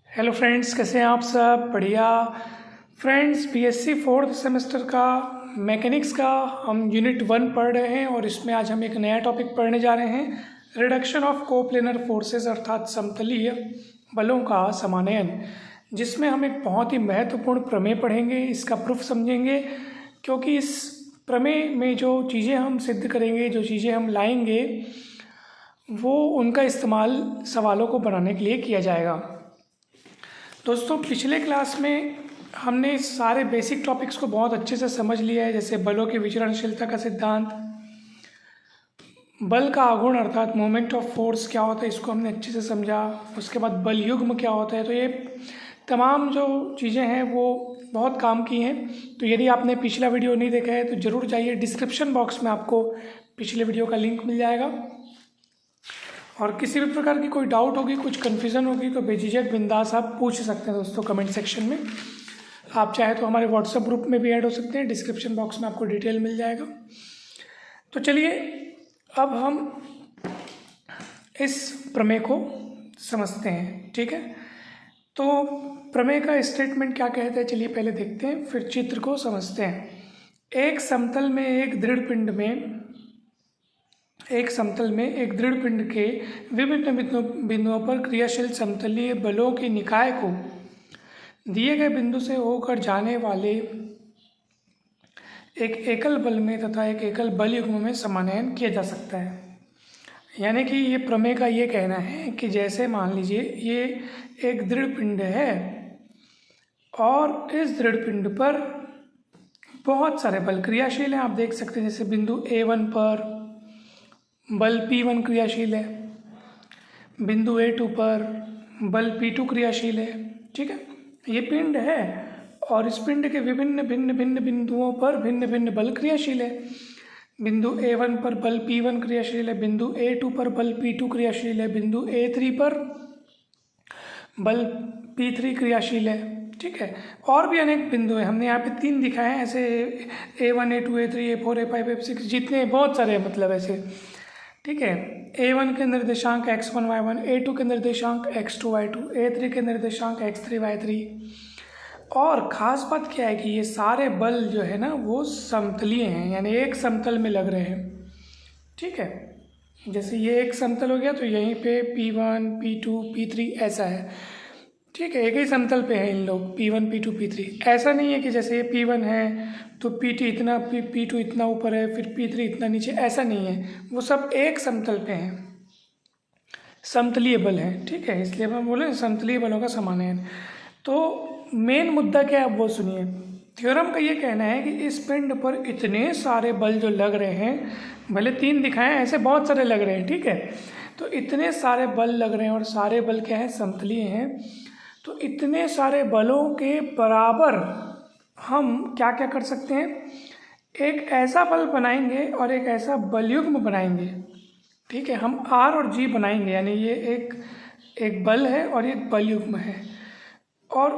Hello friends, कैसे हैं आप सब? बढ़िया। फ्रेंड्स, बीएससी फोर्थ सेमेस्टर का मैकेनिक्स का हम यूनिट 1 पढ़ रहे हैं और इसमें आज हम एक नया टॉपिक पढ़ने जा रहे हैं, रिडक्शन ऑफ कोप्लेनर फोर्सेस अर्थात समतलीय बलों का समानयन, जिसमें हम एक बहुत ही महत्वपूर्ण प्रमेय पढ़ेंगे, इसका प्रूफ समझेंगे। क्योंकि इस प्रमेय में जो चीज़ें हम सिद्ध करेंगे, जो चीज़ें हम लाएंगे, वो उनका इस्तेमाल सवालों को बनाने के लिए किया जाएगा। दोस्तों, पिछले क्लास में हमने सारे बेसिक टॉपिक्स को बहुत अच्छे से समझ लिया है, जैसे बलों की विचरणशीलता का सिद्धांत, बल का आघूर्ण अर्थात मोमेंट ऑफ फोर्स क्या होता है, इसको हमने अच्छे से समझा। उसके बाद बल युग्म क्या होता है। तो ये तमाम जो चीज़ें हैं वो बहुत काम की हैं। तो यदि आपने पिछला वीडियो नहीं देखा है तो ज़रूर जाइए, डिस्क्रिप्शन बॉक्स में आपको पिछले वीडियो का लिंक मिल जाएगा। और किसी भी प्रकार की कोई डाउट होगी, कुछ कन्फ्यूज़न होगी तो बेझिझक बिंदास आप पूछ सकते हैं दोस्तों कमेंट सेक्शन में। आप चाहे तो हमारे व्हाट्सएप ग्रुप में भी ऐड हो सकते हैं, डिस्क्रिप्शन बॉक्स में आपको डिटेल मिल जाएगा। तो चलिए अब हम इस प्रमेय को समझते हैं, ठीक है। तो प्रमेय का स्टेटमेंट क्या कहते हैं, चलिए पहले देखते हैं, फिर चित्र को समझते हैं। एक समतल में एक दृढ़ पिंड के विभिन्न बिंदुओं पर क्रियाशील समतलीय बलों के निकाय को दिए गए बिंदु से होकर जाने वाले एक एकल बल में तथा एक एकल बल युग्म में समानयन किया जा सकता है। यानी कि ये प्रमेय का ये कहना है कि जैसे मान लीजिए ये एक दृढ़ पिंड है और इस दृढ़ पिंड पर बहुत सारे बल क्रियाशील हैं। आप देख सकते हैं जैसे बिंदु A1 पर बल P1 क्रियाशील है, बिंदु A2 पर बल P2 क्रियाशील है, ठीक है। ये पिंड है और इस पिंड के भिन्न बिंदुओं पर भिन्न भिन्न बल क्रियाशील है। बिंदु A1 पर बल P1 क्रियाशील है, बिंदु A2 पर बल P2 क्रियाशील है, बिंदु A3 पर बल P3 क्रियाशील है, ठीक है। और भी अनेक बिंदु हैं, हमने यहाँ पे 3 दिखाए हैं, ऐसे A1 A2 A3 A4 A5 A6 जितने बहुत सारे मतलब ऐसे, ठीक है। A1 के निर्देशांक x1 y1, A2 के निर्देशांक x2 y2, A3 के निर्देशांक x3 y3। और ख़ास बात क्या है कि ये सारे बल जो है ना वो समतलीय हैं, यानी एक समतल में लग रहे हैं, ठीक है। जैसे ये एक समतल हो गया तो यहीं पे P1 P2 P3 ऐसा है, ठीक है। एक ही समतल पे हैं इन लोग P1 P2 P3। ऐसा नहीं है कि जैसे ये P1 है तो P2 इतना ऊपर है, फिर P3 इतना नीचे, ऐसा नहीं है। वो सब एक समतल पे हैं, समतलीय बल हैं, ठीक है। इसलिए हम बोले समतलीय बलों का समानयन। तो मेन मुद्दा क्या है वो सुनिए। थ्योरम का ये कहना है कि इस पिंड पर इतने सारे बल जो लग रहे हैं, भले 3 दिखाएं, ऐसे बहुत सारे लग रहे हैं, ठीक है। तो इतने सारे बल लग रहे हैं और सारे बल क्या है, समतलीय हैं। तो इतने सारे बलों के बराबर हम क्या क्या कर सकते हैं, एक ऐसा बल बनाएंगे और एक ऐसा बलयुग्म बनाएंगे, ठीक है। हम R और G बनाएंगे, यानी ये एक बल है और एक बलयुग्म है, और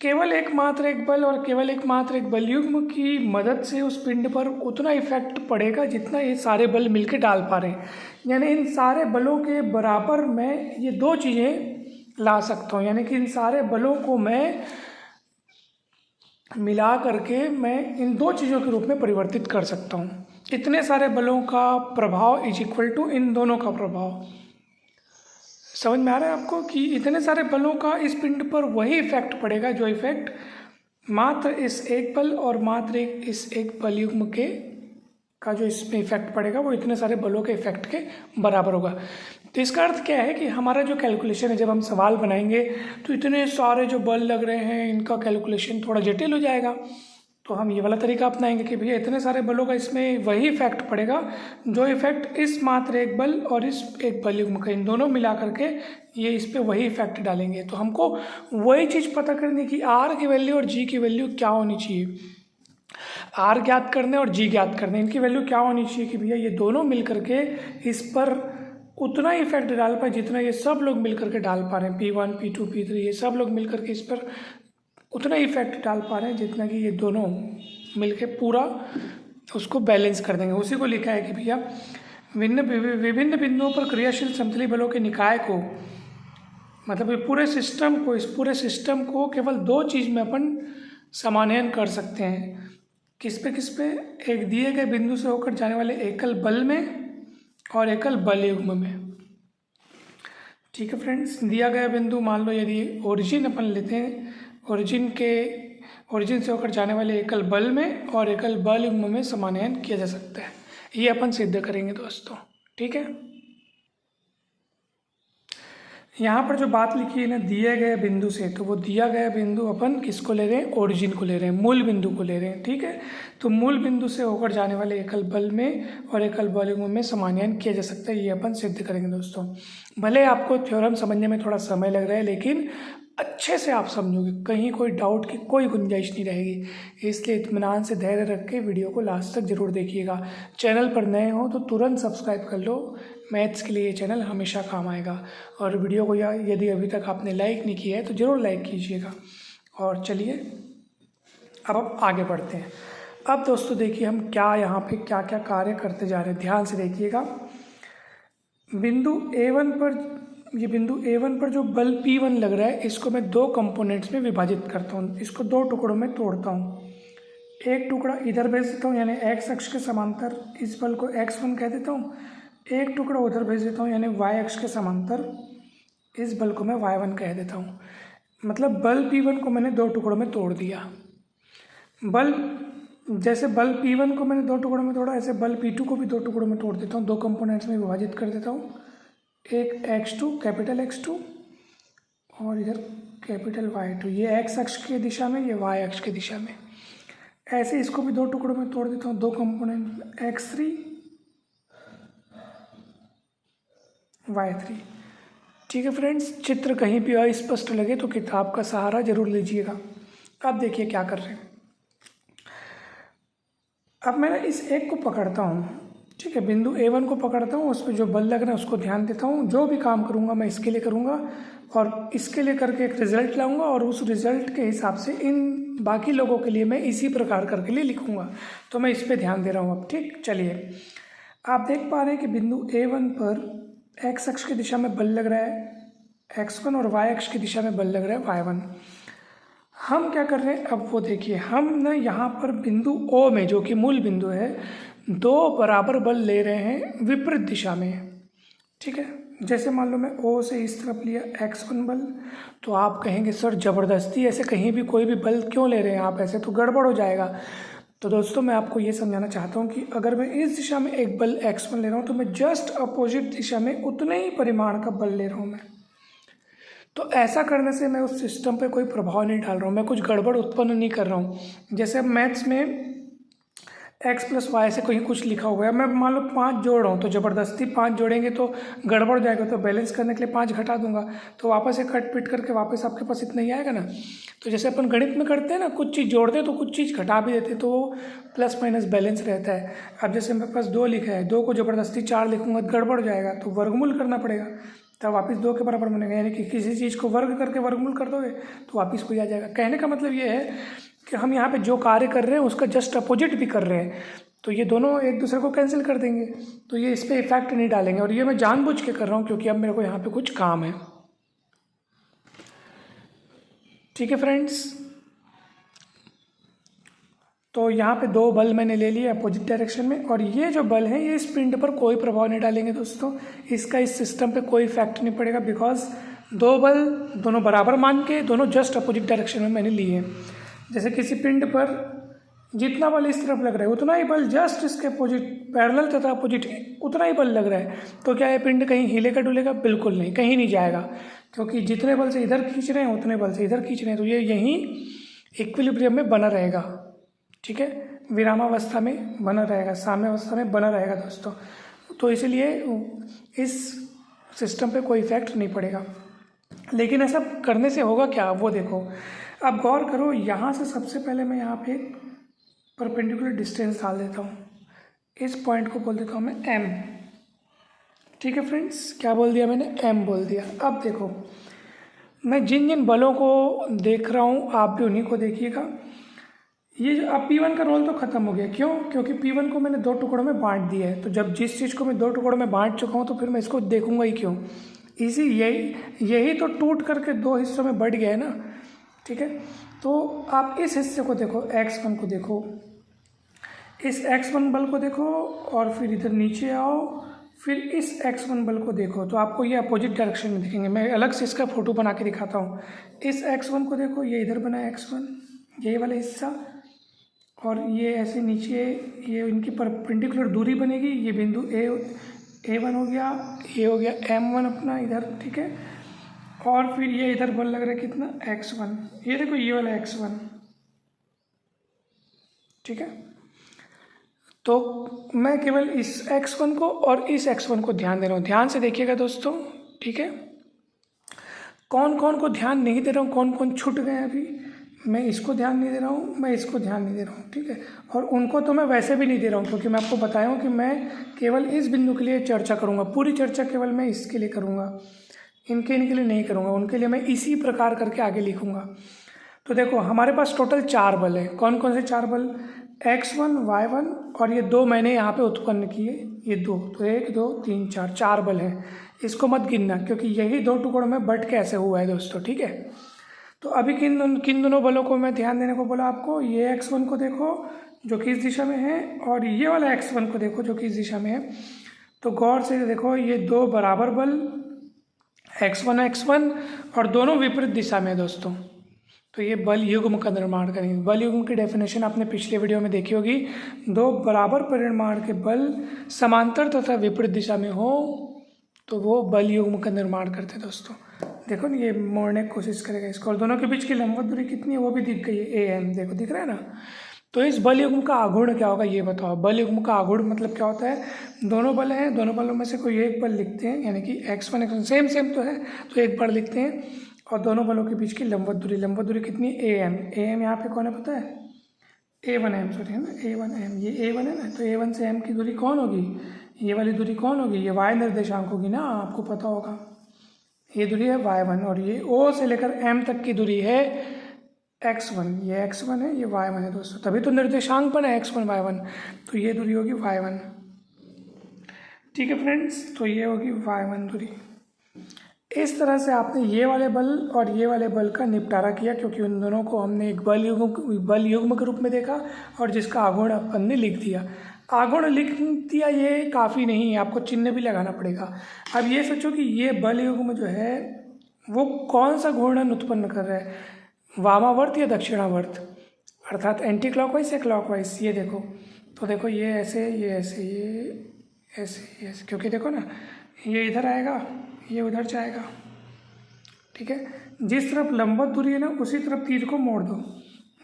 केवल एकमात्र एक बल और केवल एकमात्र एक बलयुग्म की मदद से उस पिंड पर उतना इफेक्ट पड़ेगा जितना ये सारे बल मिलकर डाल पा रहे हैं। यानी इन सारे बलों के बराबर मैं ये 2 चीज़ें ला सकता हूँ, यानी कि इन सारे बलों को मैं मिला करके मैं इन 2 चीज़ों के रूप में परिवर्तित कर सकता हूँ। इतने सारे बलों का प्रभाव इज इक्वल टू इन दोनों का प्रभाव। समझ में आ रहा है आपको कि इतने सारे बलों का इस पिंड पर वही इफेक्ट पड़ेगा जो इफेक्ट मात्र इस एक बल और मात्र इस एक बलयुग्म के का जो इसमें इफेक्ट पड़ेगा वो इतने सारे बलों के इफेक्ट के बराबर होगा। तो इसका अर्थ क्या है कि हमारा जो कैलकुलेशन है, जब हम सवाल बनाएंगे तो इतने सारे जो बल लग रहे हैं इनका कैलकुलेशन थोड़ा जटिल हो जाएगा। तो हम ये वाला तरीका अपनाएंगे कि भैया इतने सारे बलों का इसमें वही इफेक्ट पड़ेगा जो इफेक्ट इस मात्र एक बल और इस एक बलयुग्म का, इन दोनों मिला करके ये इस पर वही इफेक्ट डालेंगे। तो हमको वही चीज़ पता करनी कि R की वैल्यू और G की वैल्यू क्या होनी चाहिए। R ज्ञात करने और G ज्ञात करने, इनकी वैल्यू क्या होनी चाहिए कि भैया ये दोनों मिल करके इस पर उतना ही इफेक्ट डाल पाए जितना ये सब लोग मिल करके डाल पा रहे हैं। P1 P2 P3 ये सब लोग मिल करके इस पर उतना ही इफेक्ट डाल पा रहे हैं जितना कि ये दोनों मिलके पूरा उसको बैलेंस कर देंगे। उसी को लिखा है कि भैया विभिन्न बिंदुओं पर क्रियाशील समतलीय बलों के निकाय को मतलब ये इस पूरे सिस्टम को केवल दो चीज़ में अपन समानयन कर सकते हैं। किस पे? एक दिए गए बिंदु से होकर जाने वाले एकल बल में और एकल बल युग्म में। ठीक है फ्रेंड्स, दिया गया बिंदु मान लो यदि ओरिजिन अपन लेते हैं, ओरिजिन से होकर जाने वाले एकल बल में और एकल बल युग्म में समानयन किया जा सकता है। ये अपन सिद्ध करेंगे दोस्तों। ठीक है, यहाँ पर जो बात लिखी है ना दिए गए बिंदु से, तो वो दिया गया बिंदु अपन किसको ले रहे हैं? ओरिजिन को ले रहे हैं, मूल बिंदु को ले रहे हैं। ठीक है, तो मूल बिंदु से होकर जाने वाले एकल बल में और एकल बल युग्म में समानयन किया जा सकता है। ये अपन सिद्ध करेंगे दोस्तों। भले आपको थ्योरम समझने में थोड़ा समय लग रहा है, लेकिन अच्छे से आप समझोगे, कहीं कोई डाउट की कोई गुंजाइश नहीं रहेगी। इसलिए इत्मीनान से धैर्य रख के वीडियो को लास्ट तक जरूर देखिएगा। चैनल पर नए हो तो तुरंत सब्सक्राइब कर लो, मैथ्स के लिए ये चैनल हमेशा काम आएगा। और वीडियो को यदि अभी तक आपने लाइक नहीं किया है तो ज़रूर लाइक कीजिएगा। और चलिए अब आगे बढ़ते हैं। अब दोस्तों देखिए हम यहाँ पे क्या क्या कार्य करते जा रहे हैं, ध्यान से देखिएगा। बिंदु A1 पर जो बल P1 लग रहा है, इसको मैं दो कंपोनेंट्स में विभाजित करता हूँ, इसको दो टुकड़ों में तोड़ता हूँ। एक टुकड़ा इधर भेज देता हूँ, यानी x अक्ष के समांतर इस बल को x1 कह देता हूँ। एक टुकड़ा उधर भेज देता हूँ, यानी y अक्ष के समांतर इस बल को मैं y1 कह देता हूँ। मतलब बल P1 को मैंने दो टुकड़ों में तोड़ दिया। जैसे बल P1 को मैंने दो टुकड़ों में तोड़ा, ऐसे बल P2 को भी दो टुकड़ों में तोड़ देता हूँ, दो कंपोनेंट्स में विभाजित कर देता हूँ। एक x2 कैपिटल X2 और इधर कैपिटल Y2, ये x अक्ष की दिशा में, ये y अक्ष की दिशा में। ऐसे इसको भी दो टुकड़ों में तोड़ देता हूँ, दो कंपोनेंट x3 y3। ठीक है फ्रेंड्स, चित्र कहीं भी अस्पष्ट लगे तो किताब का सहारा जरूर लीजिएगा। अब देखिए क्या कर रहे हैं। अब मैं इस एक को पकड़ता हूँ, ठीक है, बिंदु A1 को पकड़ता हूँ, उस पर जो बल लग रहा है उसको ध्यान देता हूँ। जो भी काम करूँगा मैं इसके लिए करूँगा और इसके लिए करके एक रिजल्ट लाऊंगा और उस रिजल्ट के हिसाब से इन बाकी लोगों के लिए मैं इसी प्रकार करके लिए लिखूँगा। तो मैं इस पर ध्यान दे रहा हूँ अब। ठीक, चलिए आप देख पा रहे हैं कि बिंदु A1 पर x अक्ष की दिशा में बल लग रहा है x1 और y अक्ष की दिशा में बल लग रहा है y1। हम क्या कर रहे हैं अब वो देखिए, हम ना यहाँ पर बिंदु O में, जो कि मूल बिंदु है, दो बराबर बल ले रहे हैं विपरीत दिशा में। ठीक है, जैसे मान लो मैं O से इस तरफ लिया x1 बल, तो आप कहेंगे सर ज़बरदस्ती ऐसे कहीं भी कोई भी बल क्यों ले रहे हैं आप, ऐसे तो गड़बड़ हो जाएगा। तो दोस्तों मैं आपको ये समझाना चाहता हूँ कि अगर मैं इस दिशा में एक बल x1 ले रहा हूँ तो मैं जस्ट अपोजिट दिशा में उतने ही परिमाण का बल ले रहा हूँ मैं। तो ऐसा करने से मैं उस सिस्टम पे कोई प्रभाव नहीं डाल रहा हूँ, मैं कुछ गड़बड़ उत्पन्न नहीं कर रहा हूँ। जैसे मैथ्स में x + y से कहीं कुछ लिखा हुआ है, मैं मान लो 5 जोड़ रहा हूँ, तो ज़बरदस्ती 5 जोड़ेंगे तो गड़बड़ जाएगा, तो बैलेंस करने के लिए 5 घटा दूंगा, तो वापस से कट पिट करके वापस आपके पास इतना ही आएगा ना। तो जैसे अपन गणित में करते हैं ना, कुछ चीज़ जोड़ते हैं तो कुछ चीज़ घटा भी देते हैं, तो वो प्लस माइनस बैलेंस रहता है। अब जैसे मेरे पास 2 लिखा है, 2 को ज़बरदस्ती 4 लिखूँगा तो गड़बड़ जाएगा, तो वर्गमूल करना पड़ेगा, तब वापस 2 के बराबर बनेगा। यानी कि किसी चीज़ को वर्ग करके वर्गमूल कर दोगे तो वापस कोई आ जाएगा। कहने का मतलब ये है कि हम यहाँ पे जो कार्य कर रहे हैं उसका जस्ट अपोजिट भी कर रहे हैं, तो ये दोनों एक दूसरे को कैंसिल कर देंगे, तो ये इस पर इफेक्ट नहीं डालेंगे। और ये मैं जानबूझ के कर रहा हूँ क्योंकि अब मेरे को यहाँ पे कुछ काम है। ठीक है फ्रेंड्स, तो यहाँ पे 2 बल मैंने ले लिए अपोजिट डायरेक्शन में, और ये जो बल है ये इस पिंड पर कोई प्रभाव नहीं डालेंगे दोस्तों, इसका इस सिस्टम पे कोई इफेक्ट नहीं पड़ेगा, बिकॉज 2 बल दोनों बराबर मान के दोनों जस्ट अपोजिट डायरेक्शन में मैंने लिए हैं। जैसे किसी पिंड पर जितना बल इस तरफ लग रहा है उतना ही बल जस्ट इसके अपोजिट पैरेलल तथा अपोजिट उतना ही बल लग रहा है, तो क्या ये पिंड कहीं हिलेगा डुलेगा? बिल्कुल नहीं, कहीं नहीं जाएगा, क्योंकि जितने बल से इधर खींच रहे हैं उतने बल से इधर खींच रहे हैं, तो ये यहीं इक्विलिब्रियम में बना रहेगा। ठीक है, विरामावस्था में बना रहेगा, साम्यावस्था में बना रहेगा दोस्तों। तो इसलिए इस सिस्टम पे कोई इफेक्ट नहीं पड़ेगा। लेकिन ऐसा करने से होगा क्या, वो देखो। अब गौर करो, यहाँ से सबसे पहले मैं यहाँ पे परपेंडिकुलर डिस्टेंस डाल देता हूँ, इस पॉइंट को बोल देता हूँ मैं M। ठीक है फ्रेंड्स, क्या बोल दिया मैंने? M बोल दिया। अब देखो, मैं जिन जिन बलों को देख रहा हूँ आप भी उन्हीं को देखिएगा। ये अब P1 का रोल तो ख़त्म हो गया, क्यों? क्योंकि P1 को मैंने 2 टुकड़ों में बांट दिया है, तो जब जिस चीज़ को मैं 2 टुकड़ों में बांट चुका हूँ तो फिर मैं इसको देखूंगा ही क्यों। यही तो टूट करके दो हिस्सों में बढ़ गया है ना, ठीक है। तो आप इस हिस्से को देखो, x1 को देखो, इस x1 बल को देखो और फिर इधर नीचे आओ, फिर इस x1 बल को देखो, तो आपको ये अपोजिट डायरेक्शन में दिखेंगे। मैं अलग से इसका फोटो बना के दिखाता हूँ। इस x1 को देखो, ये इधर बना है x1, यही वाला हिस्सा, और ये ऐसे नीचे, ये इनकी परपेंडिकुलर दूरी बनेगी। ये बिंदु A1 हो गया, ये हो गया M1 अपना इधर, ठीक है। और फिर ये इधर बल लग रहा है कितना, x1, ये देखो ये वाला x1, ठीक है। तो मैं केवल इस x1 को और इस x1 को ध्यान दे रहा हूँ। ध्यान से देखिएगा दोस्तों, ठीक है। कौन कौन को ध्यान नहीं दे रहा हूँ, कौन कौन छूट गए अभी, मैं इसको ध्यान नहीं दे रहा हूँ, मैं इसको ध्यान नहीं दे रहा हूँ, ठीक है। और उनको तो मैं वैसे भी नहीं दे रहा हूँ, क्योंकि मैं आपको बताया हूँ कि मैं केवल इस बिंदु के लिए चर्चा करूँगा, पूरी चर्चा केवल मैं इसके लिए करूँगा, इनके लिए नहीं करूँगा। उनके लिए मैं इसी प्रकार करके आगे लिखूँगा। तो देखो हमारे पास टोटल 4 बल है। कौन कौन से 4 बल, x1, y1 और ये 2 मैंने यहाँ पे उत्पन्न किए, ये 2, तो 1 2 3 4 बल हैं। इसको मत गिनना, क्योंकि यही 2 टुकड़ों में बट के ऐसे हुआ है दोस्तों, ठीक है। तो अभी किन दोनों बलों को मैं ध्यान देने को बोला आपको, ये x1 को देखो जो कि इस दिशा में है, और ये वाला x1 को देखो जो कि इस दिशा में है। तो गौर से देखो, ये 2 बराबर बल x1 और दोनों विपरीत दिशा में है दोस्तों। तो ये बल युग्म का निर्माण करेंगे। बल युग्म की डेफिनेशन आपने पिछले वीडियो में देखी होगी। 2 बराबर परिमाण के बल समांतर तथा विपरीत दिशा में हो तो वो बल युग्म का निर्माण करते हैं दोस्तों। देखो ना, ये मोड़ने की कोशिश करेगा इसको, और दोनों के बीच की लंबवत दूरी कितनी है वो भी दिख गई है, AM, देखो दिख रहा है ना। तो इस बल युग्म का आघूर्ण क्या होगा ये बताओ। बल युग्म का आघूर्ण मतलब क्या होता है, दोनों बल हैं, दोनों बलों में से कोई एक बल लिखते हैं, यानी कि x1 सेम तो है, तो एक बल लिखते हैं, और दोनों बलों के बीच की लंबवत दूरी कितनी है, AM यहाँ पे कौन है पता है, A1M, सॉरी है ना, A1M, ये A1 है ना, तो A1 से M की दूरी कौन होगी, ये वाली दूरी कौन होगी, ये y निर्देशांक होगी ना, आपको पता होगा। ये दूरी है y1, और ये O से लेकर M तक की दूरी है x1, ये x1 है, ये y1 है दोस्तों, तभी तो निर्देशांक बना है x1 y1, तो ये दूरी होगी y1, ठीक है फ्रेंड्स। तो ये होगी y1 दूरी। इस तरह से आपने ये वाले बल और ये वाले बल का निपटारा किया, क्योंकि उन दोनों को हमने एक बल युग्म के रूप में देखा, और जिसका आघूर्ण अपन ने लिख दिया। आघूर्ण लिख दिया ये काफ़ी नहीं है, आपको चिन्ह भी लगाना पड़ेगा। अब ये सोचो कि ये बल युग्म जो है वो कौन सा घूर्णन उत्पन्न कर रहा है, वामावर्त या दक्षिणावर्त, अर्थात एंटी क्लॉकवाइज या क्लॉकवाइज। ये देखो, तो देखो ये ऐसे, ये ऐसे, ये ऐसे, ये ऐसे, क्योंकि देखो ना, ये इधर आएगा, ये उधर जाएगा, ठीक है। जिस तरफ लंबवत दूरी है ना, उसी तरफ तीर को मोड़ दो।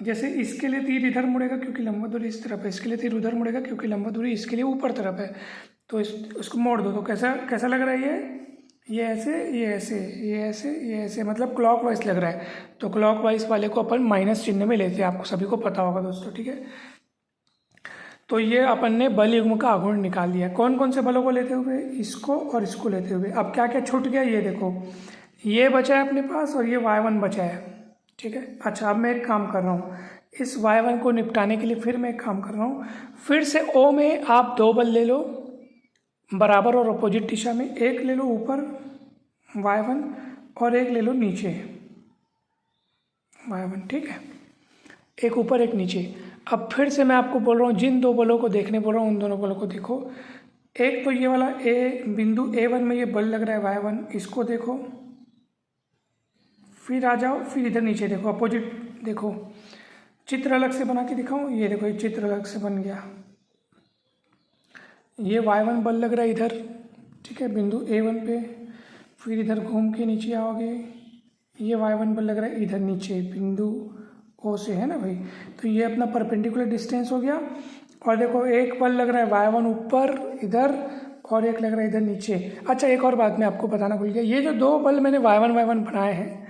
जैसे इसके लिए तीर इधर मुड़ेगा क्योंकि लंबवत दूरी इस तरफ है, इसके लिए तीर उधर मुड़ेगा क्योंकि लंबवत दूरी इसके लिए ऊपर तरफ है, तो इसको मोड़ दो। तो कैसा लग रहा है, ये ऐसे, ये ऐसे, ये ऐसे, ये ऐसे, मतलब क्लॉकवाइज लग रहा है। तो क्लॉकवाइज वाले को अपन माइनस चिन्ह में लेते हैं, आपको सभी को पता होगा दोस्तों, ठीक है। तो ये अपन ने बल युग्म का आघूर्ण निकाल लिया। कौन कौन से बलों को लेते हुए, इसको और इसको लेते हुए। अब क्या क्या छूट गया ये देखो, ये बचा है अपने पास और ये y1 बचा है, ठीक है। अच्छा, अब मैं एक काम कर रहा हूँ, इस y1 को निपटाने के लिए फिर मैं एक काम कर रहा हूँ, फिर से O में आप 2 बल ले लो बराबर और अपोजिट दिशा में। एक ले लो ऊपर y1 और एक ले लो नीचे y1, ठीक है, एक ऊपर एक नीचे। अब फिर से मैं आपको बोल रहा हूँ, जिन 2 बलों को देखने बोल रहा हूँ उन दोनों बलों को देखो। एक तो ये वाला बिंदु A1 में ये बल लग रहा है y1, इसको देखो, फिर आ जाओ, फिर इधर नीचे देखो, अपोजिट देखो। चित्र अलग से बना के दिखाऊँ, ये देखो, ये चित्र अलग से बन गया। ये y1 बल लग रहा है इधर, ठीक है, बिंदु A1 पे। फिर इधर घूम के नीचे आओगे, ये y1 बल लग रहा है इधर नीचे बिंदु O से, है ना भाई। तो ये अपना परपेंडिकुलर डिस्टेंस हो गया। और देखो, एक बल लग रहा है y1 ऊपर इधर, और एक लग रहा है इधर नीचे। अच्छा, एक और बात मैं आपको बताना भूल गया, ये जो 2 बल मैंने y1 बनाए हैं,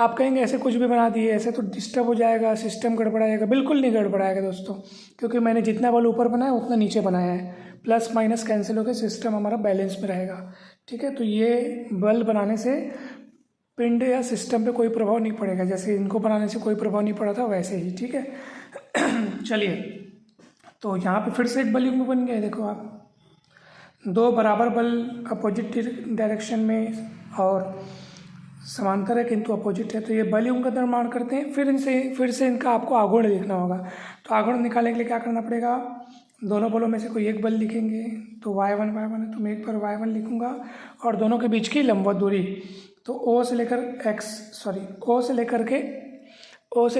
आप कहेंगे ऐसे कुछ भी बना दिए, ऐसे तो डिस्टर्ब हो जाएगा, सिस्टम गड़बड़ाएगा। बिल्कुल नहीं गड़बड़ाएगा दोस्तों, क्योंकि मैंने जितना बल ऊपर बनाया उतना नीचे बनाया है, प्लस माइनस कैंसिल होकर सिस्टम हमारा बैलेंस में रहेगा, ठीक है। तो ये बल बनाने से पिंड या सिस्टम पे कोई प्रभाव नहीं पड़ेगा, जैसे इनको बनाने से कोई प्रभाव नहीं पड़ा था वैसे ही, ठीक है। चलिए, तो यहाँ पे फिर से एक बल युग्म बन गया है। देखो आप, 2 बराबर बल अपोजिट डायरेक्शन में और समांतर है किंतु अपोजिट है, तो ये बल युग्म का निर्माण करते हैं। फिर से इनका आपको आघूर्ण लिखना होगा। तो आघूर्ण निकालने के लिए क्या करना पड़ेगा, दोनों बलों में से कोई एक बल लिखेंगे, तो y1 है, तो मैं एक बार y1 लिखूँगा और दोनों के बीच की लंबवत दूरी, तो O से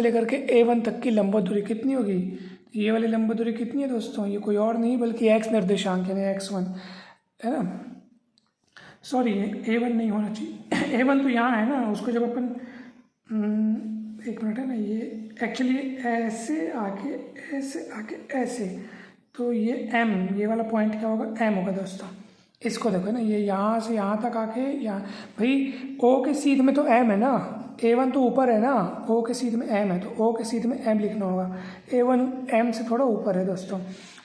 लेकर के A1 तक की लंबवत दूरी कितनी होगी, ये वाली लंबवत दूरी कितनी है दोस्तों, ये कोई और नहीं बल्कि x निर्देशांक यानी x1 है ना, सॉरी A1 नहीं होना चाहिए, A1 तो यहाँ है ना, उसको जब अपन एक मिनट है ना, ये एक्चुअली ऐसे आके ऐसे, तो ये M, ये वाला पॉइंट क्या होगा, M होगा दोस्तों। इसको देखो ना, ये यहाँ से यहाँ तक आके यहाँ, भाई O के सीध में तो M है ना, A1 तो ऊपर है ना, O के सीध में M है, तो O के सीध में M लिखना होगा, A1 M से थोड़ा ऊपर है दोस्तों।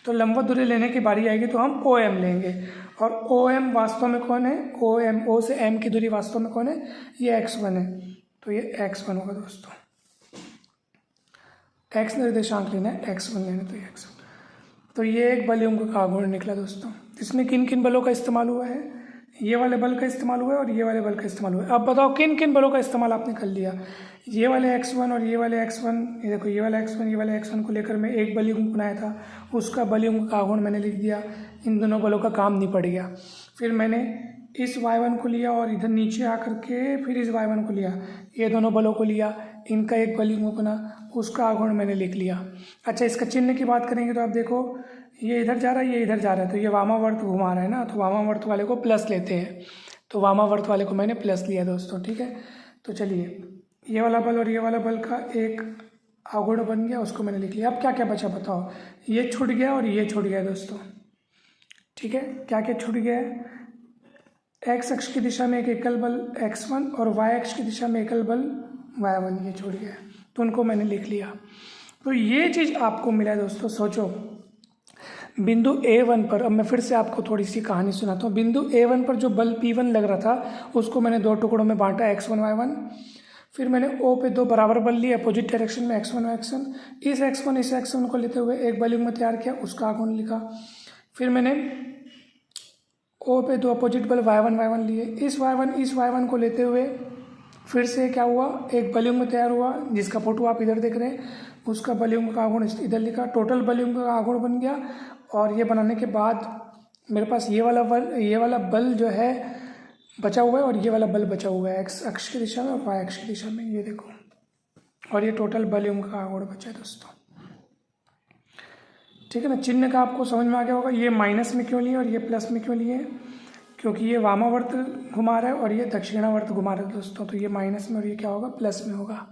तो लंबवत दूरी लेने की बारी आएगी तो हम OM लेंगे, और OM वास्तव में कौन है, O से M की दूरी वास्तव में कौन है, ये x1 है, तो ये x1 होगा दोस्तों। x निर्देशांक लेना है, x1 लेना है, तो ये x1। तो ये एक बल युग्म का आघूर्ण निकला दोस्तों। इसमें किन किन बलों का इस्तेमाल हुआ है, ये वाले बल का इस्तेमाल हुआ है और ये वाले बल का इस्तेमाल हुआ है। अब बताओ किन किन बलों का इस्तेमाल आपने कर लिया, ये वाले x1 और ये वाले x1, ये देखो ये वाला x1 ये वाले x1 को लेकर मैं एक बल युग्म बनाया था, उसका बल युग्म का आघूर्ण मैंने लिख दिया, इन दोनों बलों का काम निपट गया। फिर मैंने इस y1 को लिया और इधर नीचे आकर के फिर इस y1 को लिया, ये दोनों बलों को लिया, इनका एक बल युग्म बना, उसका आघूर्ण मैंने लिख लिया। अच्छा, इसका चिन्ह की बात करेंगे तो आप देखो ये इधर जा रहा है, ये इधर जा रहा है, तो ये वामावर्त घुमा रहा है ना, तो वामावर्त वाले को प्लस लेते हैं, तो वामावर्त वाले को मैंने प्लस लिया दोस्तों, ठीक है। तो चलिए ये वाला बल और ये वाला बल का एक आघूर्ण बन गया, उसको मैंने लिख लिया। अब क्या क्या बचा बताओ, ये छूट गया और ये छूट गया दोस्तों, ठीक है। क्या क्या छूट गया है, x अक्ष की दिशा में एक एकल बल x1 और y अक्ष की दिशा में एकल बल y1, ये छूट गया, तो उनको मैंने लिख लिया। तो ये चीज़ आपको मिला है दोस्तों। सोचो बिंदु A1 पर, अब मैं फिर से आपको थोड़ी सी कहानी सुनाता हूँ। बिंदु A1 पर जो बल P1 लग रहा था उसको मैंने दो टुकड़ों में बांटा, x1 y1। फिर मैंने O पे दो बराबर बल लिए अपोजिट डायरेक्शन में, x1 और x1। इस x1 को लेते हुए एक बल युग्म तैयार किया, उसका आघूर्ण लिखा। फिर मैंने O पे दो अपोजिट बल y1 लिए, इस y1 को लेते हुए फिर से क्या हुआ, एक बल युग्म तैयार हुआ जिसका फोटो आप इधर देख रहे हैं, उसका बल युग्म का आघूर्ण इधर लिखा, टोटल बल युग्म का आघूर्ण बन गया। और ये बनाने के बाद मेरे पास ये वाला बल जो है बचा हुआ है और ये वाला बल बचा हुआ है x अक्ष की दिशा में और y अक्ष की दिशा में, ये देखो, और ये टोटल बल युग्म का आघूर्ण बचा है दोस्तों, ठीक है ना। चिन्ह का आपको समझ में आ गया होगा, ये माइनस में क्यों लिए और ये प्लस में क्यों लिए, क्योंकि ये वामावर्त घुमा रहा है और ये दक्षिणावर्त घुमा रहा है दोस्तों, तो ये माइनस में और ये क्या होगा, प्लस में होगा,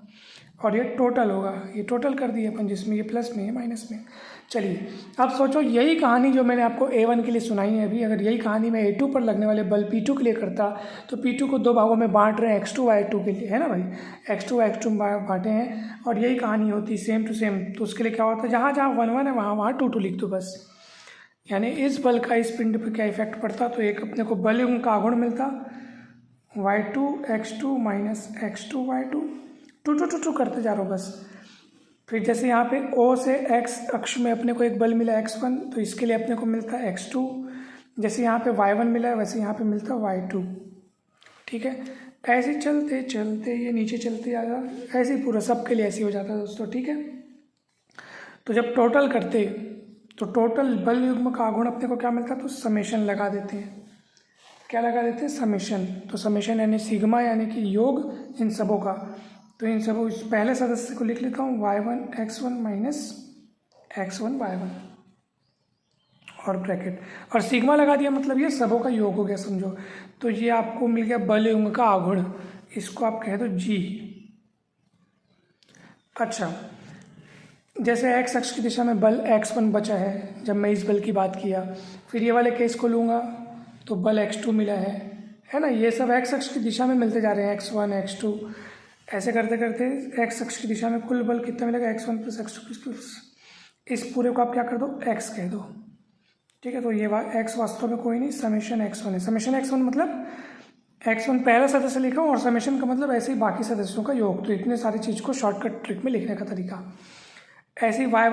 और ये टोटल होगा, ये टोटल कर दिए अपन, जिसमें ये प्लस में है माइनस में। चलिए अब सोचो, यही कहानी जो मैंने आपको A1 के लिए सुनाई है अभी, अगर यही कहानी मैं A2 पर लगने वाले बल P2 के लिए करता, तो P2 को दो भागों में बांट रहे हैं, x2 y2 के लिए, है ना भाई, x2 y2 बांटे हैं, और यही कहानी होती सेम टू सेम। तो उसके लिए क्या होता है, जहाँ जहाँ 1 1 है वहाँ 2 2 लिख दो बस, यानी इस बल का इस पिंड पर क्या इफेक्ट पड़ता, तो एक अपने को बल युग्म का आघूर्ण मिलता y2 x2 minus x2 y2, 2 2 2 2 करते जा रहा हूँ बस। फिर जैसे यहाँ पे O से x अक्ष में अपने को एक बल मिला x1, तो इसके लिए अपने को मिलता है x2, जैसे यहाँ पे y1 मिला है वैसे यहाँ पे मिलता है y2, ठीक है। ऐसे चलते चलते ये नीचे चलते जाएगा, ऐसे ही पूरा सबके लिए ऐसे हो जाता है दोस्तों, ठीक है। तो जब टोटल करते तो टोटल बल युग्म का आघूर्ण अपने को क्या मिलता है, तो समेशन लगा देते हैं, क्या लगा देते हैं, समेशन। तो समेशन यानी सिग्मा यानी कि योग इन सबों का, तो इन सबों इस पहले सदस्य को लिख लेता हूँ y1 x1 minus x1 y1 और ब्रैकेट, और सिग्मा लगा दिया, मतलब ये सबों का योग हो गया समझो। तो ये आपको मिल गया बल युग्म का आघूर्ण, इसको आप कह दो G। अच्छा, जैसे x अक्ष की दिशा में बल x1 बचा है, जब मैं इस बल की बात किया, फिर ये वाले केस को लूँगा तो बल x2 मिला है ना। ये सब x अक्ष की दिशा में मिलते जा रहे हैं, x1 x2, ऐसे करते करते x अक्ष की दिशा में कुल बल कितना मिलेगा, x1 प्लस x2 प्लस, इस पूरे को आप क्या कर दो, x कह दो, ठीक है। तो ये x वास्तव में कोई नहीं, समेशन x1 है। समेशन x1 मतलब x1 पहला सदस्य लिखा हूँ और समेशन का मतलब ऐसे ही बाकी सदस्यों का योग। तो इतने सारी चीज़ को शॉर्टकट ट्रिक में लिखने का तरीका ऐसे ही y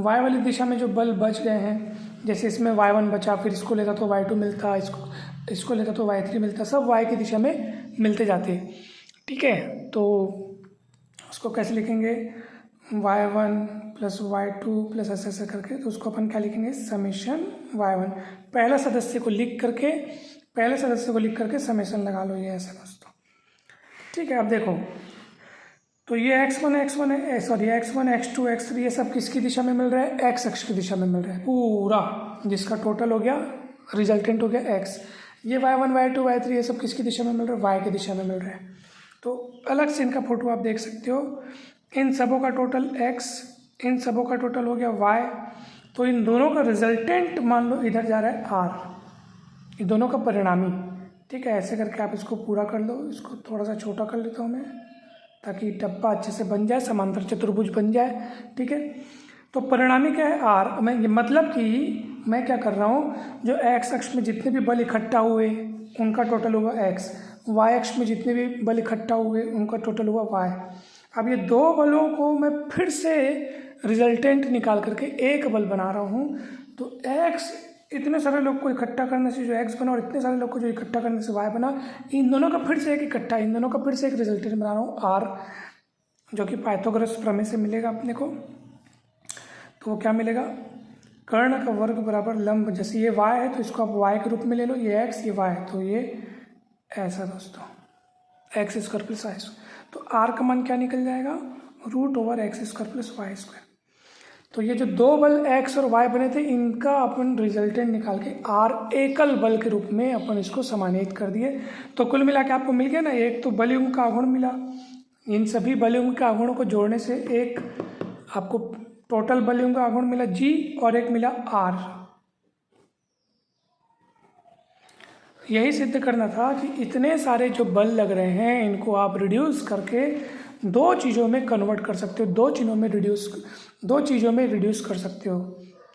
वाली दिशा में जो बल बच गए हैं, जैसे इसमें y1 बचा, फिर इसको लेता तो y2 मिलता, इसको इसको लेता तो y3 मिलता, सब y की दिशा में मिलते जाते। ठीक है, तो उसको कैसे लिखेंगे, y1 प्लस y2 प्लस ऐसे करके, तो उसको अपन क्या लिखेंगे, समेशन y1। पहले सदस्य को लिख करके समेशन लगा लो, ये ऐसे दोस्तों। ठीक है, अब देखो तो ये x1 है, सॉरी x1 x2 x3 ये सब किसकी दिशा में मिल रहा है, x अक्ष की दिशा में मिल रहा है पूरा, जिसका टोटल हो गया, रिजल्टेंट हो गया x। ये y1 y2 y3 ये सब किसकी दिशा में मिल रहा है, y की दिशा में मिल रहा है। तो अलग से इनका फोटो आप देख सकते हो, इन सबों का टोटल x, इन सबों का टोटल हो गया y, तो इन दोनों का रिजल्टेंट मान लो इधर जा रहा है r, इन दोनों का परिणामी। ठीक है, ऐसे करके आप इसको पूरा कर लो। इसको थोड़ा सा छोटा कर लेता हूँ मैं, ताकि डब्बा अच्छे से बन जाए, समांतर चतुर्भुज बन जाए। ठीक है, तो परिणामी क्या है, r। मैं ये मतलब कि मैं क्या कर रहा हूँ, जो x अक्ष में जितने भी बल इकट्ठा हुए उनका टोटल हुआ x, y अक्ष में जितने भी बल इकट्ठा हुए उनका टोटल हुआ y। अब ये दो बलों को मैं फिर से रिजल्टेंट निकाल करके एक बल बना रहा हूँ। तो x इतने सारे लोग को इकट्ठा करने से जो x बना, और इतने सारे लोग को जो इकट्ठा करने से y बना, इन दोनों का फिर से एक इकट्ठा, इन दोनों का फिर से एक रिजल्टेंट बना रहा हूँ r, जो कि पाइथागोरस प्रमेय से मिलेगा अपने को। तो वो क्या मिलेगा, कर्ण का वर्ग बराबर लंब, जैसे ये y है तो इसको आप y के रूप में ले लो, ये x ये y, तो ये ऐसा दोस्तों x square plus y square. तो r का मान क्या निकल जाएगा, √x square plus y square. तो ये जो दो बल x और y बने थे, इनका अपन रिजल्टेंट निकाल के r एकल बल के रूप में अपन इसको समानित कर दिए। तो कुल मिला के आपको मिल गया ना, एक तो बलयुग्म का आघूर्ण मिला, इन सभी बलयुग्म के आघूर्णों को जोड़ने से एक आपको टोटल बलयुग्म का आघूर्ण मिला g, और एक मिला r। यही सिद्ध करना था कि इतने सारे जो बल लग रहे हैं इनको आप रिड्यूस करके दो चीज़ों में कन्वर्ट कर सकते हो, दो चीज़ों में रिड्यूस कर सकते हो।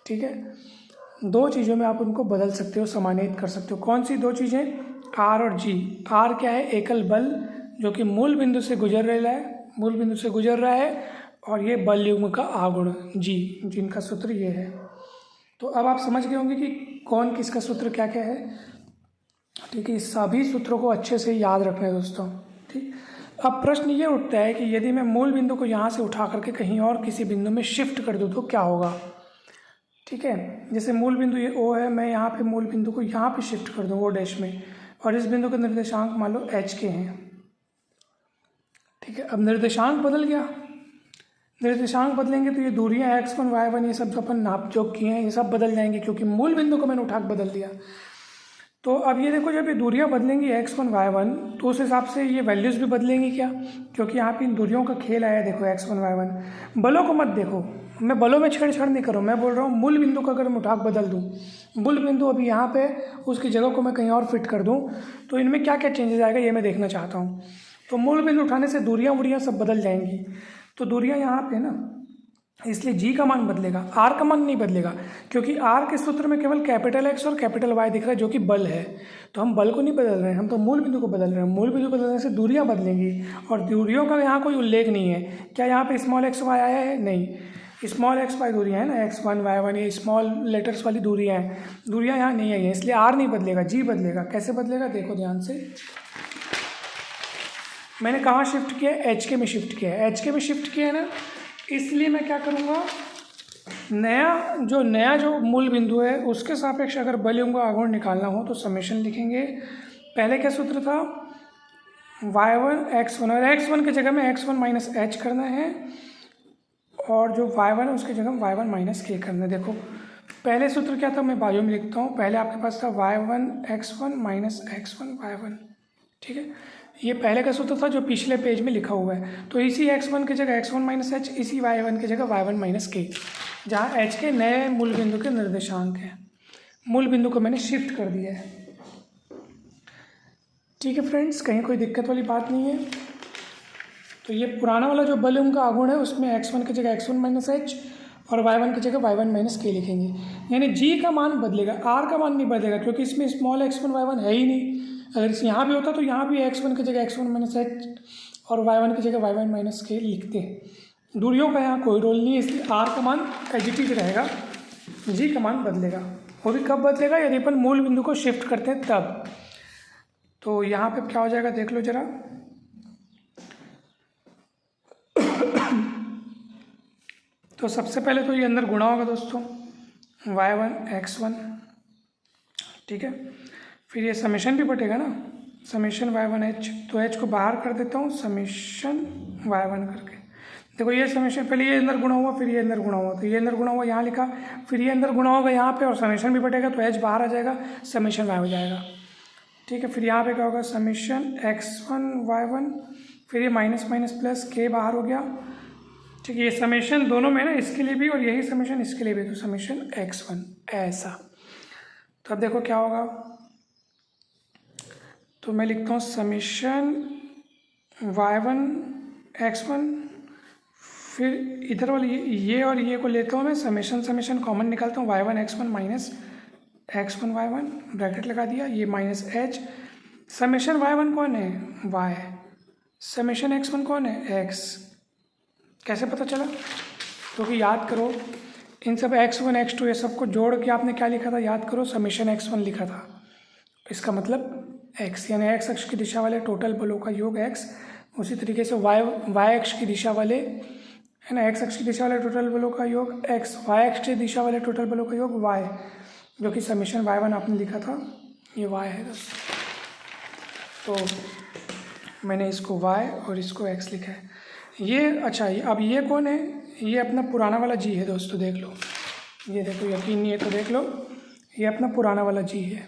ठीक है, दो चीज़ों में आप उनको बदल सकते हो, समानित कर सकते हो। कौन सी दो चीज़ें, r और g। r क्या है, एकल बल जो कि मूल बिंदु से गुजर रहा है, और ये बल युग्म का आघूर्ण g, जिनका सूत्र ये है। तो अब आप समझ गए होंगे कि कौन किसका सूत्र क्या क्या है। ठीक है, इस सभी सूत्रों को अच्छे से याद रखना है दोस्तों। ठीक, अब प्रश्न ये उठता है कि यदि मैं मूल बिंदु को यहाँ से उठा करके कहीं और किसी बिंदु में शिफ्ट कर दूँ तो क्या होगा। ठीक है, जैसे मूल बिंदु ये O है, मैं यहाँ पे मूल बिंदु को यहाँ पे शिफ्ट कर दूँ O डैश में, और इस बिंदु के निर्देशांक मान लो h के हैं। ठीक है, अब निर्देशांक बदल गया, निर्देशांक बदलेंगे तो ये दूरियाँ x1 y1 ये सब जो अपन नाप जोक किए हैं ये सब बदल जाएंगे, क्योंकि मूल बिंदु को मैंने उठा के बदल दिया। तो अब ये देखो, जब ये दूरियां बदलेंगी x1 y1 तो उस हिसाब से ये वैल्यूज़ भी बदलेंगी क्या, क्योंकि यहाँ पे इन दूरियों का खेल आया। देखो x1 y1, बलों को मत देखो, मैं बलों में छेड़छाड़ नहीं कर रहा हूँ, मैं बोल रहा हूँ मूल बिंदु का अगर मैं उठा बदल दूँ, मूल बिंदु अभी यहाँ पे उसकी जगह को मैं कहीं और फिट कर दूँ तो इनमें क्या क्या चेंजेस आएगा ये मैं देखना चाहता हूँ। तो मूल बिंदु उठाने से दूरियाँ वूरियाँ सब बदल जाएंगी। तो दूरियाँ यहाँ पे ना, इसलिए g का मान बदलेगा, r का मान नहीं बदलेगा, क्योंकि r के सूत्र में केवल कैपिटल X और कैपिटल Y दिख रहा है जो कि बल है। तो हम बल को नहीं बदल रहे हैं, हम तो मूल बिंदु को बदल रहे हैं। मूल बिंदु बदलने से दूरियां बदलेंगी, और दूरियों का यहाँ कोई उल्लेख नहीं है। क्या यहाँ पे स्मॉल x y आया है, नहीं। स्मॉल x y दूरियाँ हैं ना, x1 y1 ये स्मॉल लेटर्स वाली दूरियाँ हैं, दूरियाँ यहाँ नहीं आई हैं, इसलिए r नहीं बदलेगा, g बदलेगा। कैसे बदलेगा देखो ध्यान से, मैंने कहाँ शिफ्ट किया, एच के में शिफ्ट किया है, एच के में शिफ्ट किया है ना, इसलिए मैं क्या करूँगा, नया जो मूल बिंदु है उसके सापेक्ष अगर बलयुग्म का आघूर्ण निकालना हो तो समेशन लिखेंगे। पहले क्या सूत्र था, y1 x1, और x1 की जगह में x1 माइनस h करना है, और जो y1 है उसकी जगह y1 माइनस k करना है। देखो पहले सूत्र क्या था, मैं बाजू में लिखता हूँ। पहले आपके पास था y1 x1 minus x1 y1। ठीक है, ये पहले का सूत्र था जो पिछले पेज में लिखा हुआ है। तो इसी x1 की जगह x1 माइनस h, इसी y1 की जगह y1 माइनस k, जहाँ h के नए मूल बिंदु के निर्देशांक हैं। मूल बिंदु को मैंने शिफ्ट कर दिया है। ठीक है फ्रेंड्स, कहीं कोई दिक्कत वाली बात नहीं है। तो ये पुराना वाला जो बलयुग्म का आघूर्ण है उसमें x1 की जगह x1 माइनस h और y1 की जगह y1 माइनस k लिखेंगे। यानी g का मान बदलेगा, r का मान नहीं बदलेगा, क्योंकि इसमें स्मॉल x1 y1 है ही नहीं। अगर इस यहाँ भी होता तो यहाँ भी x1 की जगह x1 माइनस h और y1 की जगह y1 माइनस k लिखते हैं। दूरियों का यहाँ कोई रोल नहीं है, इसलिए r का मान पॉजिटिव रहेगा, g का मान बदलेगा। वो भी कब बदलेगा, यदि अपन मूल बिंदु को शिफ्ट करते हैं तब। तो यहाँ पे क्या हो जाएगा देख लो ज़रा। तो सबसे पहले तो ये अंदर गुणा होगा दोस्तों, y1 x1, ठीक है। फिर ये समेशन भी बटेगा ना, समेशन y1 h, तो h को बाहर कर देता हूँ, समेशन y1 करके। देखो ये समेशन, पहले ये अंदर गुणा हुआ, फिर ये अंदर गुणा हुआ, तो ये अंदर गुणा हुआ यहाँ लिखा, फिर ये अंदर गुणा होगा यहाँ पे और समेशन भी बटेगा, तो h बाहर आ जाएगा, समेशन y हो जाएगा, ठीक है। फिर यहाँ पे क्या होगा, समेशन x1 y1, फिर ये माइनस माइनस प्लस k बाहर हो गया, ठीक है। ये समेशन दोनों में ना, इसके लिए भी और यही समेशन इसके लिए भी, तो समेशन x1 ऐसा। तो अब देखो क्या होगा, तो मैं लिखता हूँ समेशन y1 x1, फिर इधर वाली ये और ये को लेता हूँ मैं, समेशन समेशन कॉमन निकालता हूँ, y1 x1 minus x1 y1 bracket लगा दिया, ये माइनस h, समेशन y1 कौन है, y, समेशन x1 कौन है, x। कैसे पता चला, क्योंकि याद करो इन सब x1 x2 ये सबको जोड़ के आपने क्या लिखा था, याद करो, समेशन x1 लिखा था, इसका मतलब x, यानी x अक्ष की दिशा वाले टोटल बलों का योग x। उसी तरीके से y अक्ष की दिशा वाले, है ना, x अक्ष की दिशा वाले टोटल बलों का योग x, y अक्ष की दिशा वाले टोटल बलों का योग y, जो कि समेशन y1 आपने लिखा था, ये y है दोस्तों। तो मैंने इसको y और इसको x लिखा है। ये अच्छा, अब ये कौन है, ये अपना पुराना वाला g है दोस्तों, देख लो, ये देखो, यकीन नहीं है तो देख लो, ये अपना पुराना वाला g है।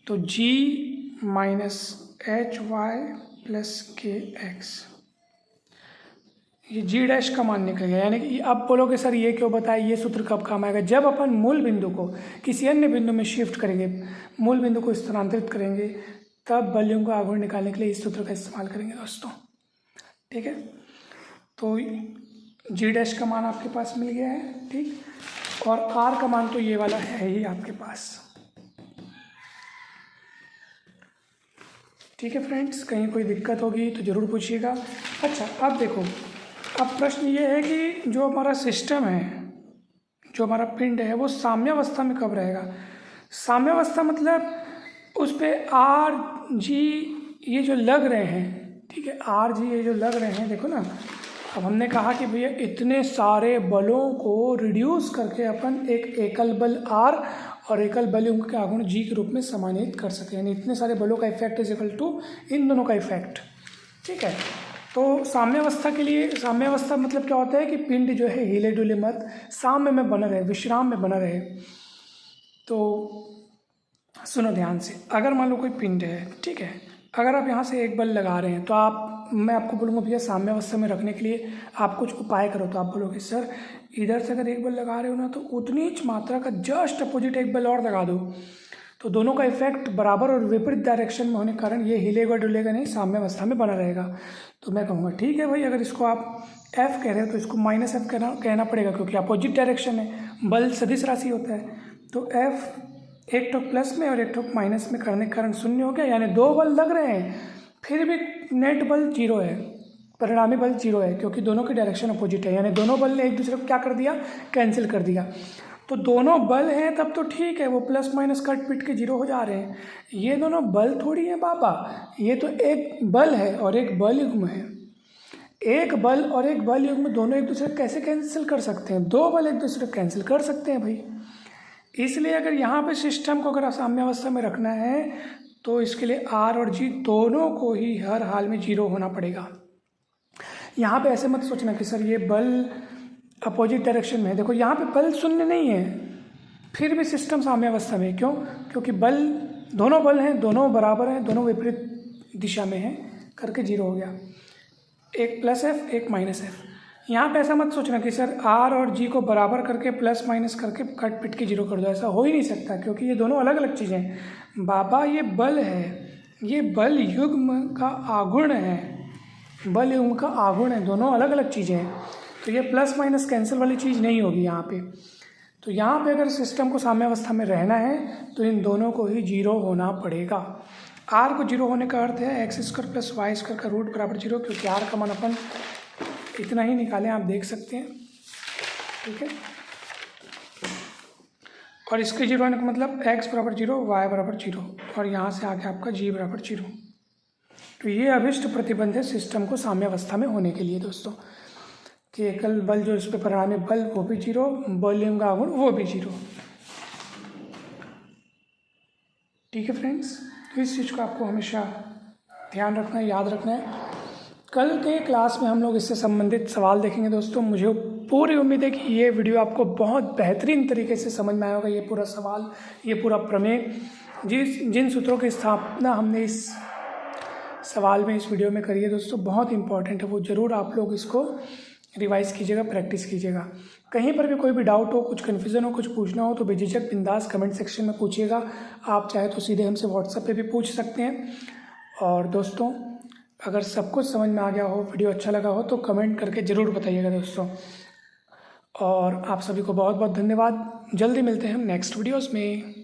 तो g minus H Y plus K X, ये जी डैश का मान निकल गया। यानी कि अब बोलोगे सर ये क्यों बताया, ये सूत्र कब काम आएगा, जब अपन मूल बिंदु को किसी अन्य बिंदु में शिफ्ट करेंगे, मूल बिंदु को स्थानांतरित करेंगे, तब बलयों का आघूर्ण निकालने के लिए इस सूत्र का इस्तेमाल करेंगे दोस्तों, ठीक है। तो जी डैश का मान आपके पास मिल गया है, ठीक, और आर का मान तो ये वाला है ही आपके पास, ठीक है फ्रेंड्स। कहीं कोई दिक्कत होगी तो ज़रूर पूछिएगा। अच्छा, अब देखो, अब प्रश्न ये है कि जो हमारा सिस्टम है, जो हमारा पिंड है, वो साम्यावस्था में कब रहेगा। साम्यावस्था मतलब उस पर आर जी ये जो लग रहे हैं, ठीक है, आर जी ये जो लग रहे हैं, देखो ना, अब हमने कहा कि भैया इतने सारे बलों को रिड्यूस करके अपन एक एकल बल आर और एकल बलयों के आघूर्ण जी के रूप में समानित कर सके, यानी इतने सारे बलों का इफेक्ट इज इक्वल टू इन दोनों का इफेक्ट, ठीक है। तो साम्यावस्था के लिए, साम्यावस्था मतलब क्या होता है कि पिंड जो है हिले डुले मत, साम्य में बना रहे, विश्राम में बना रहे। तो सुनो ध्यान से, अगर मान लो कोई पिंड है, ठीक है, अगर आप यहाँ से एक बल लगा रहे हैं तो मैं आपको बोलूँगा भैया साम्यावस्था में रखने के लिए आप कुछ उपाय करो, तो आप बोलोगे सर इधर से अगर एक बल लगा रहे हो ना तो उतनी ही मात्रा का जस्ट अपोजिट एक बल और लगा दो, तो दोनों का इफेक्ट बराबर और विपरीत डायरेक्शन में होने के कारण ये हिलेगा डुलेगा नहीं, साम्यावस्था में बना रहेगा। तो मैं कहूँगा ठीक है भाई, अगर इसको आप एफ कह रहे हो तो इसको माइनस एफ कहना पड़ेगा, क्योंकि अपोजिट डायरेक्शन है, बल सदिश राशि होता है। तो एफ एक ठोक प्लस में और एक ठोक माइनस में करने के कारण शून्य हो गया, यानी दो बल लग रहे हैं फिर भी नेट बल जीरो है, परिणामी बल जीरो है, क्योंकि दोनों की डायरेक्शन अपोजिट है, यानी दोनों बल ने एक दूसरे को क्या कर दिया, कैंसिल कर दिया। तो दोनों बल हैं तब तो ठीक है, वो प्लस माइनस कट पिट के जीरो हो जा रहे हैं। ये दोनों बल थोड़ी है बाबा, ये तो एक बल है और एक बल युग्म है। एक बल और एक बल युग्म दोनों एक दूसरे को कैसे कैंसिल कर सकते हैं, दो बल एक दूसरे को कैंसिल कर सकते हैं भाई। इसलिए अगर यहाँ पे सिस्टम को अगर साम्यावस्था में रखना है तो इसके लिए आर और जी दोनों को ही हर हाल में जीरो होना पड़ेगा। यहाँ पे ऐसे मत सोचना कि सर ये बल अपोजिट डायरेक्शन में है, देखो यहाँ पे बल शून्य नहीं है फिर भी सिस्टम साम्यावस्था में, क्यों, क्योंकि बल दोनों बल हैं, दोनों बराबर हैं, दोनों विपरीत दिशा में हैं, करके जीरो हो गया, एक प्लस एफ एक माइनस एफ। यहाँ पे ऐसा मत सोचना कि सर आर और जी को बराबर करके प्लस माइनस करके कट पिट के जीरो कर दो, ऐसा हो ही नहीं सकता, क्योंकि ये दोनों अलग अलग चीज़ें हैं बाबा। ये बल है, ये बल युग्म का आघूर्ण है, बल युग्म का आघूर्ण है, दोनों अलग अलग चीज़ें हैं। तो ये प्लस माइनस कैंसिल वाली चीज़ नहीं होगी यहाँ पे। तो यहाँ पे अगर सिस्टम को साम्यावस्था में रहना है तो इन दोनों को ही जीरो होना पड़ेगा। आर को जीरो होने का अर्थ है X square plus Y square का रूट बराबर जीरो, क्योंकि आर का मान अपन इतना ही निकालें, आप देख सकते हैं, ठीक है। और इसके जीरो आने का मतलब x बराबर 0, y बराबर 0 और यहाँ से आगे आपका g बराबर 0। तो ये अभिष्ट प्रतिबंध है सिस्टम को साम्यावस्था में होने के लिए दोस्तों, कि एकल बल जो इस पर परिणामी बल वो भी 0, वॉल्यूम का गुण वो भी 0। ठीक है फ्रेंड्स, तो इस चीज़ को आपको हमेशा ध्यान रखना है, याद रखना है। कल के क्लास में हम लोग इससे संबंधित सवाल देखेंगे दोस्तों। मुझे पूरी उम्मीद है कि ये वीडियो आपको बहुत बेहतरीन तरीके से समझ में आया होगा। ये पूरा सवाल, ये पूरा प्रमेय, जिन सूत्रों की स्थापना हमने इस सवाल में, इस वीडियो में करी है दोस्तों, बहुत इंपॉर्टेंट है। वो ज़रूर आप लोग इसको रिवाइज़ कीजिएगा, प्रैक्टिस कीजिएगा। कहीं पर भी कोई भी डाउट हो, कुछ कन्फ्यूज़न हो, कुछ पूछना हो तो बेझिझक बिंदास कमेंट सेक्शन में पूछिएगा। आप चाहे तो सीधे हमसे व्हाट्सएप पे भी पूछ सकते हैं। और दोस्तों, अगर सब कुछ समझ में आ गया हो, वीडियो अच्छा लगा हो तो कमेंट करके ज़रूर बताइएगा दोस्तों। और आप सभी को बहुत बहुत धन्यवाद। जल्दी मिलते हैं हम नेक्स्ट वीडियोज़ में।